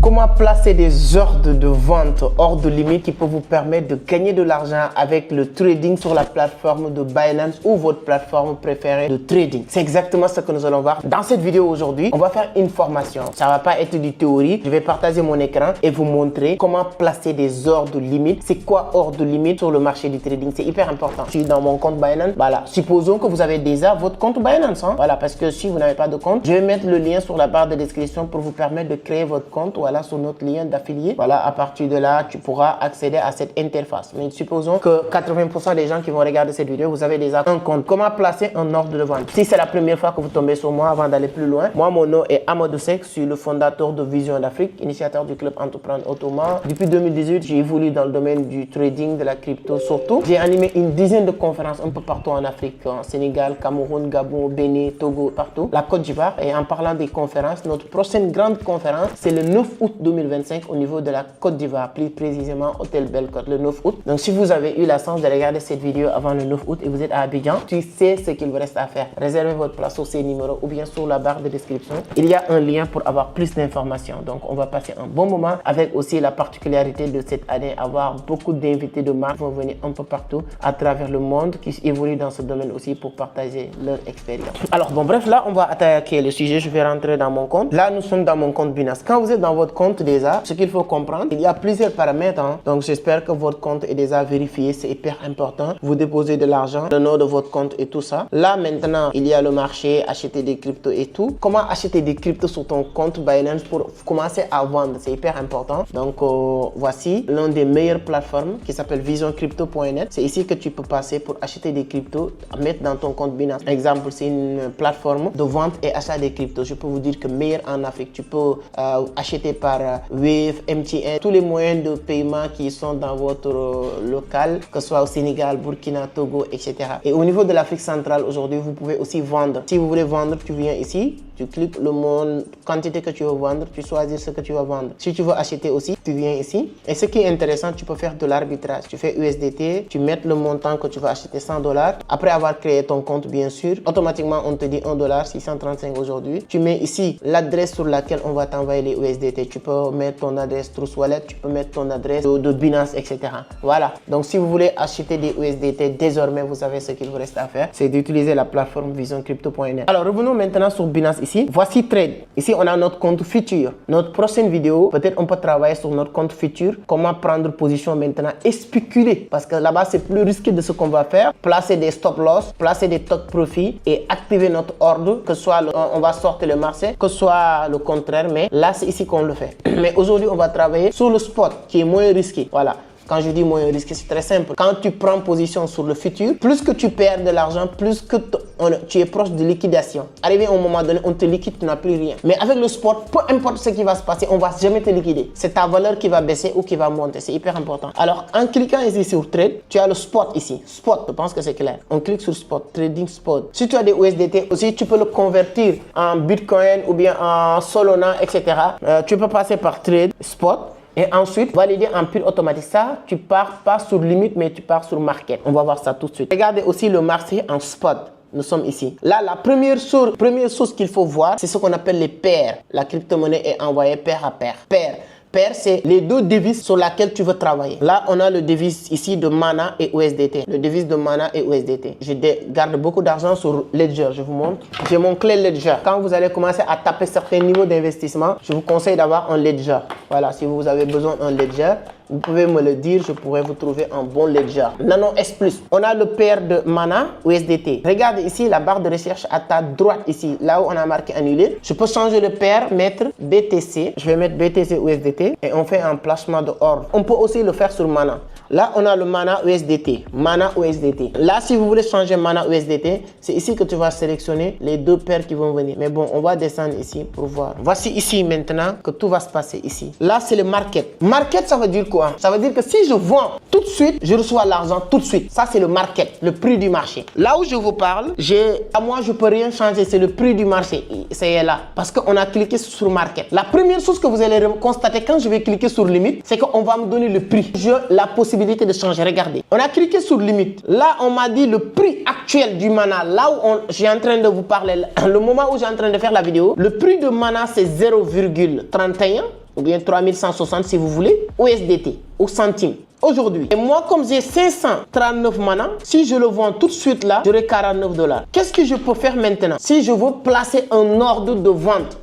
Comment placer des ordres de vente hors de limite qui peut vous permettre de gagner de l'argent avec le trading sur la plateforme de Binance ou votre plateforme préférée de trading. C'est exactement ce que nous allons voir dans cette vidéo aujourd'hui. On va faire une formation. Ça va pas être du théorie. Je vais partager mon écran et vous montrer comment placer des ordres de limite. C'est quoi ordre de limite sur le marché du trading? C'est hyper important. Je suis dans mon compte Binance. Voilà. Supposons que vous avez déjà votre compte Binance. Voilà. Parce que si vous n'avez pas de compte, je vais mettre le lien sur la barre de description pour vous permettre de créer votre compte. Voilà, sur notre lien d'affilié. Voilà, à partir de là, tu pourras accéder à cette interface. Mais supposons que 80% des gens qui vont regarder cette vidéo, vous avez déjà un compte. Comment placer un ordre de vente? Si c'est la première fois que vous tombez sur moi, avant d'aller plus loin, moi, mon nom est Amadou Seck. Je suis le fondateur de Vision d'Afrique, initiateur du club Entreprendre Autrement. Depuis 2018, j'ai évolué dans le domaine du trading, de la crypto surtout. J'ai animé une dizaine de conférences un peu partout en Afrique, en Sénégal, Cameroun, Gabon, Bénin, Togo, partout. La Côte d'Ivoire. Et en parlant des conférences, notre prochaine grande conférence, c'est le 9 août 2025 au niveau de la Côte d'Ivoire, plus précisément Hôtel Bellecote, le 9 août. Donc si vous avez eu la chance de regarder cette vidéo avant le 9 août et vous êtes à Abidjan, tu sais ce qu'il vous reste à faire. Réservez votre place sur ces numéros ou bien sur la barre de description. Il y a un lien pour avoir plus d'informations. Donc on va passer un bon moment avec aussi la particularité de cette année, avoir beaucoup d'invités de marque qui vont venir un peu partout à travers le monde qui évoluent dans ce domaine aussi pour partager leur expérience. Alors bon bref, là on va attaquer le sujet. Je vais rentrer dans mon compte. Là nous sommes dans mon compte Binance. Quand vous êtes dans votre compte déjà, ce qu'il faut comprendre, il y a plusieurs paramètres. Donc j'espère que votre compte est déjà vérifié, c'est hyper important. Vous déposez de l'argent, le nom de votre compte et tout ça. Là maintenant, il y a le marché, acheter des cryptos et tout. Comment acheter des cryptos sur ton compte Binance pour commencer à vendre, c'est hyper important. Donc voici l'un des meilleures plateformes qui s'appelle visioncrypto.net. C'est ici que tu peux passer pour acheter des cryptos, mettre dans ton compte Binance. Exemple, c'est une plateforme de vente et achat des cryptos. Je peux vous dire que meilleur en Afrique. Tu peux acheter par Wave, MTN, tous les moyens de paiement qui sont dans votre local, que ce soit au Sénégal, Burkina, Togo, etc. Et au niveau de l'Afrique centrale, aujourd'hui, vous pouvez aussi vendre. Si vous voulez vendre, tu viens ici, tu cliques le mot, quantité que tu veux vendre, tu choisis ce que tu vas vendre. Si tu veux acheter aussi, tu viens ici. Et ce qui est intéressant, tu peux faire de l'arbitrage. Tu fais USDT, tu mets le montant que tu vas acheter, $100. Après avoir créé ton compte, bien sûr, automatiquement, on te dit $1, 635 aujourd'hui. Tu mets ici l'adresse sur laquelle on va t'envoyer les USDT. Tu peux mettre ton adresse Trust Wallet, tu peux mettre ton adresse de Binance, etc. Voilà. Donc, si vous voulez acheter des USDT, désormais, vous savez ce qu'il vous reste à faire. C'est d'utiliser la plateforme visioncrypto.net. Alors, revenons maintenant sur Binance ici. Voici Trade. Ici, on a notre compte futur. Notre prochaine vidéo, peut-être on peut travailler sur notre compte futur. Comment prendre position maintenant et spéculer. Parce que là-bas, c'est plus risqué de ce qu'on va faire. Placer des stop loss, placer des top profit et activer notre ordre. Que ce soit on va sortir le marché, que ce soit le contraire. Mais là, c'est ici qu'on le fait. Mais aujourd'hui, on va travailler sur le spot qui est moins risqué. Voilà. Quand je dis moins risqué, c'est très simple. Quand tu prends position sur le futur, plus que tu perds de l'argent, plus que tu es proche de liquidation. Arrivé à un moment donné, on te liquide, tu n'as plus rien. Mais avec le spot, peu importe ce qui va se passer, on ne va jamais te liquider. C'est ta valeur qui va baisser ou qui va monter. C'est hyper important. Alors, en cliquant ici sur Trade, tu as le spot ici. Spot, je pense que c'est clair. On clique sur Spot, Trading Spot. Si tu as des USDT aussi, tu peux le convertir en Bitcoin ou bien en Solana, etc. Tu peux passer par Trade, Spot. Et ensuite, valider en pile automatique. Ça, tu pars pas sur limite, mais tu pars sur market. On va voir ça tout de suite. Regardez aussi le marché en spot. Nous sommes ici. Là, la première chose qu'il faut voir, c'est ce qu'on appelle les paires. La crypto-monnaie est envoyée paire à paire. Paire, c'est les deux devises sur lesquelles tu veux travailler. Là, on a le devise ici de Mana et USDT. Le devise de Mana et USDT. Je garde beaucoup d'argent sur Ledger. Je vous montre. J'ai mon clé Ledger. Quand vous allez commencer à taper certains niveaux d'investissement, je vous conseille d'avoir un Ledger. Voilà, si vous avez besoin d'un Ledger, vous pouvez me le dire, je pourrais vous trouver un bon Ledger. Nano S+. On a le paire de Mana USDT. Regardez ici la barre de recherche à ta droite ici, là où on a marqué annuler. Je peux changer le paire, mettre BTC. Je vais mettre BTC USDT et on fait un placement de ordre. On peut aussi le faire sur Mana. Là, on a le Mana USDT. Mana USDT. Là, si vous voulez changer Mana USDT, c'est ici que tu vas sélectionner les deux paires qui vont venir. Mais bon, on va descendre ici pour voir. Voici ici maintenant que tout va se passer ici. Là, c'est le market. Market, ça veut dire quoi? Ça veut dire que si je vends tout de suite, je reçois l'argent tout de suite. Ça, c'est le market, le prix du marché. Là où je vous parle, à moi, je peux rien changer. C'est le prix du marché. C'est là. Parce qu'on a cliqué sur market. La première chose que vous allez constater quand je vais cliquer sur limite, c'est qu'on va me donner le prix. J'ai la possibilité de changer. Regardez. On a cliqué sur limite. Là, on m'a dit le prix actuel du Mana. Là où j'ai en train de vous parler, le moment où j'ai en train de faire la vidéo, le prix de Mana, c'est 0,31. ou bien 3160 si vous voulez, USDT ou centimes. Aujourd'hui, et moi comme j'ai 539 mana, si je le vends tout de suite là, j'aurai 49 $. Qu'est-ce que je peux faire maintenant? Si je veux placer un ordre de vente,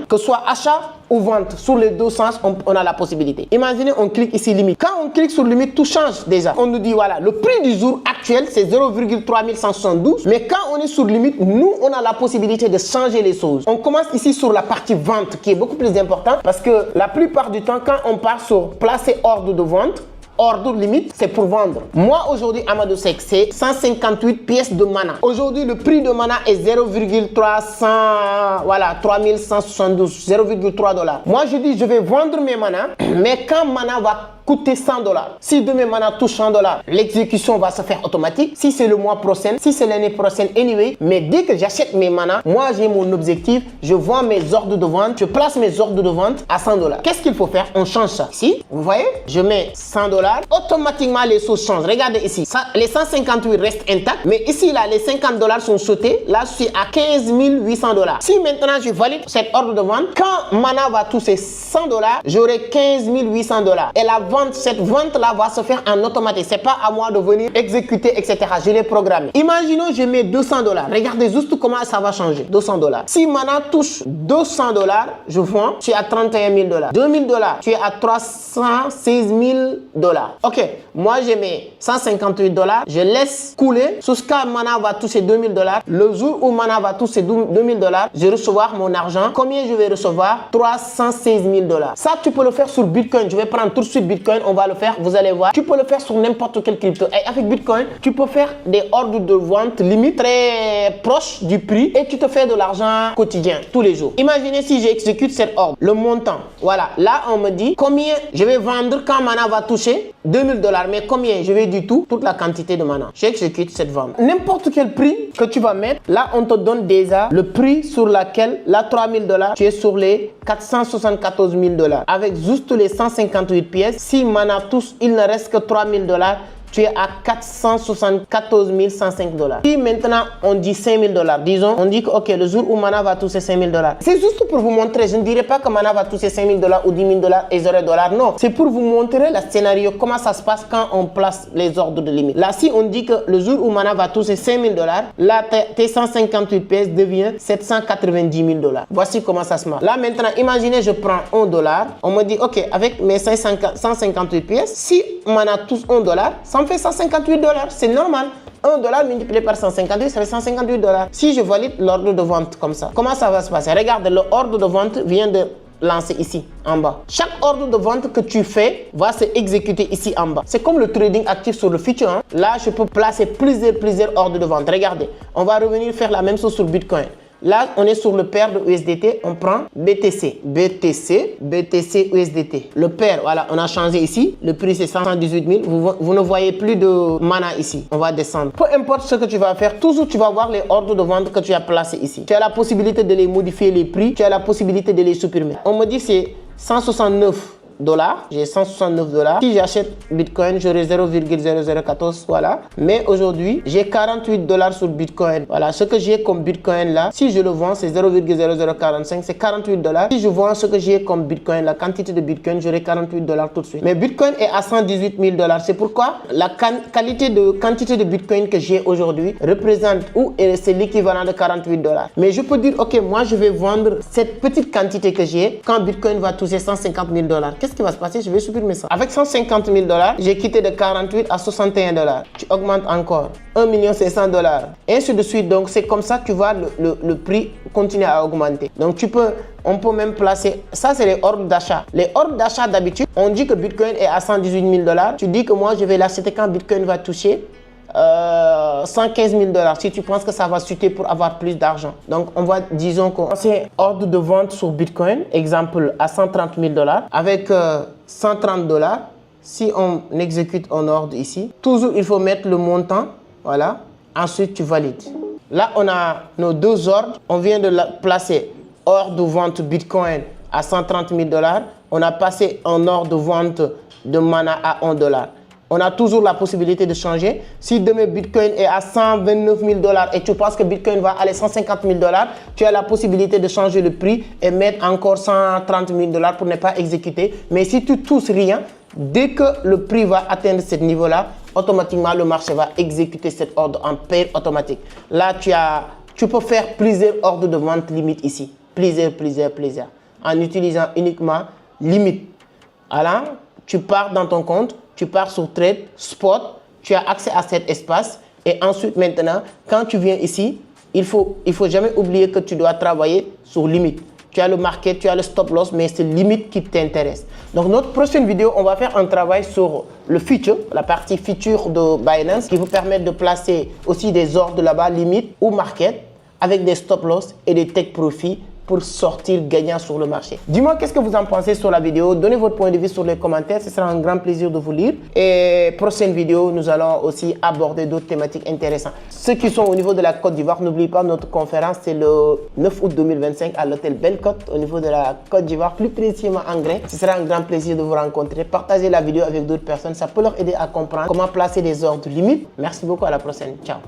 que ce soit achat ou vente, sur les deux sens, on a la possibilité. Imaginez, on clique ici limite. Quand on clique sur limite, tout change déjà. On nous dit voilà, le prix du jour actuel c'est 0,3172, mais quand on est sur limite, nous on a la possibilité de changer les choses. On commence ici sur la partie vente qui est beaucoup plus importante parce que la plupart du temps, quand on part sur placer ordre de vente, ordre limite, c'est pour vendre. Moi, aujourd'hui, Amadou Seck, c'est 158 pièces de mana. Aujourd'hui, le prix de mana est 3172, 0,3 $. Moi, je dis, je vais vendre mes mana, mais quand mana va coûter 100 $. Si demain mana touche 100 $, l'exécution va se faire automatique. Si c'est le mois prochain, si c'est l'année prochaine, anyway. Mais dès que j'achète mes mana, moi j'ai mon objectif, je vends mes ordres de vente, je place mes ordres de vente à 100 $. Qu'est-ce qu'il faut faire? On change ça. Ici, vous voyez, je mets 100 $, automatiquement les choses changent. Regardez ici, ça, les 158 restent intacts, mais ici là, les 50 $ sont sautés. Là, je suis à 15 800 $. Si maintenant je valide cet ordre de vente, quand mana va toucher 100 $, j'aurai 15 800 $. Et la cette vente-là va se faire en automatique. C'est pas à moi de venir exécuter, etc. Je l'ai programmé. Imaginons, je mets 200 $. Regardez juste comment ça va changer. 200 $. Si mana touche 200 $, je vends, tu es à 31 000 $. 2000 $, tu es à 316 000 $. Ok, moi je mets 158 $. Je laisse couler jusqu'à mana va toucher 2000 $. Le jour où mana va toucher 2000 $, je vais recevoir mon argent. Combien je vais recevoir? 316 000 $. Ça, tu peux le faire sur Bitcoin. Je vais prendre tout de suite Bitcoin. On va le faire, vous allez voir. Tu peux le faire sur n'importe quel crypto. Et avec Bitcoin, tu peux faire des ordres de vente limite très proches du prix et tu te fais de l'argent quotidien, tous les jours. Imaginez si j'exécute cet ordre, le montant. Voilà, là on me dit combien je vais vendre quand mana va toucher 2000 $. Mais combien? Je vais du tout, toute la quantité de mana. J'exécute cette vente. N'importe quel prix que tu vas mettre, là on te donne déjà le prix sur lequel, là 3000 $, tu es sur les 474 000 $. Avec juste les 158 pièces, si mana touche, il ne reste que 3000 $, tu es à 474 105 $. Si maintenant on dit 5000 $, disons, on dit que ok, le jour où mana va toucher 5000 $, c'est juste pour vous montrer. Je ne dirais pas que mana va toucher 5000 $ ou 10 000 $ et 0 $. Non, c'est pour vous montrer le scénario, comment ça se passe quand on place les ordres de limite. Là, si on dit que le jour où mana va toucher 5000 $, là, tes 158 pièces devient 790 000 $. Voici comment ça se passe. Là, maintenant, imaginez, je prends 1 $. On me dit, ok, avec mes 158 pièces, si mana touche 1 $, ça me fait 158 $. C'est normal. 1 $ multiplié par 158, ça fait 158 $. Si je valide l'ordre de vente comme ça, comment ça va se passer? Regarde, l'ordre de vente vient de lancer ici en bas. Chaque ordre de vente que tu fais va se exécuter ici en bas. C'est comme le trading actif sur le futur. Hein. Là, je peux placer plusieurs ordres de vente. Regardez, on va revenir faire la même chose sur Bitcoin. Là, on est sur le pair de USDT. On prend BTC, USDT. Le pair, voilà, on a changé ici. Le prix, c'est 118 000. Vous ne voyez plus de mana ici. On va descendre. Peu importe ce que tu vas faire, toujours tu vas voir les ordres de vente que tu as placés ici. Tu as la possibilité de les modifier les prix. Tu as la possibilité de les supprimer. On me dit c'est 169 $. J'ai 169 $. Si j'achète Bitcoin, j'aurai 0,0014. Voilà. Mais aujourd'hui, j'ai 48 $ sur Bitcoin. Voilà. Ce que j'ai comme Bitcoin là, si je le vends, c'est 0,0045. C'est 48 $. Si je vends ce que j'ai comme Bitcoin, la quantité de Bitcoin, j'aurai 48 $ tout de suite. Mais Bitcoin est à 118 000 $. C'est pourquoi la quantité de Bitcoin que j'ai aujourd'hui représente ou c'est l'équivalent de 48 $. Mais je peux dire, ok, moi je vais vendre cette petite quantité que j'ai quand Bitcoin va toucher 150 000 $. Qu'est-ce qui va se passer? Je vais supprimer ça. Avec 150 000 $, j'ai quitté de 48 à 61 $. Tu augmentes encore 1 500 000 $. Et ainsi de suite. Donc, c'est comme ça que tu vois le prix continuer à augmenter. Donc, on peut même placer, ça c'est les ordres d'achat. Les ordres d'achat d'habitude, on dit que Bitcoin est à 118 000 $. Tu dis que moi, je vais l'acheter quand Bitcoin va toucher 115 000 $. Si tu penses que ça va chuter pour avoir plus d'argent. Donc, disons que c'est ordre de vente sur Bitcoin, exemple à 130 000 $. Avec 130 $, si on exécute un ordre ici, toujours il faut mettre le montant. Voilà. Ensuite, tu valides. Là, on a nos deux ordres. On vient de placer ordre de vente Bitcoin à 130 000 $. On a passé un ordre de vente de mana à 1 $. On a toujours la possibilité de changer. Si demain Bitcoin est à 129 000 $ et tu penses que Bitcoin va aller 150 000 $, tu as la possibilité de changer le prix et mettre encore 130 000 $ pour ne pas exécuter. Mais si tu touches rien, dès que le prix va atteindre ce niveau-là, automatiquement le marché va exécuter cet ordre en paire automatique. Là, tu peux faire plusieurs ordres de vente limite ici. Plusieurs. En utilisant uniquement limite. Alors, tu pars dans ton compte. Tu pars sur Trade, Spot, tu as accès à cet espace et ensuite maintenant, quand tu viens ici, il faut jamais oublier que tu dois travailler sur limite. Tu as le market, tu as le stop loss, mais c'est limite qui t'intéresse. Donc notre prochaine vidéo, on va faire un travail sur le future, la partie future de Binance qui vous permet de placer aussi des ordres là-bas, limite ou market, avec des stop loss et des take profit pour sortir gagnant sur le marché. Dis-moi qu'est-ce que vous en pensez sur la vidéo. Donnez votre point de vue sur les commentaires. Ce sera un grand plaisir de vous lire. Et prochaine vidéo, nous allons aussi aborder d'autres thématiques intéressantes. Ceux qui sont au niveau de la Côte d'Ivoire, n'oubliez pas notre conférence. C'est le 9 août 2025 à l'hôtel Belle Côte au niveau de la Côte d'Ivoire, plus précisément en Grès. Ce sera un grand plaisir de vous rencontrer. Partagez la vidéo avec d'autres personnes. Ça peut leur aider à comprendre comment placer des ordres limites. Merci beaucoup. À la prochaine. Ciao.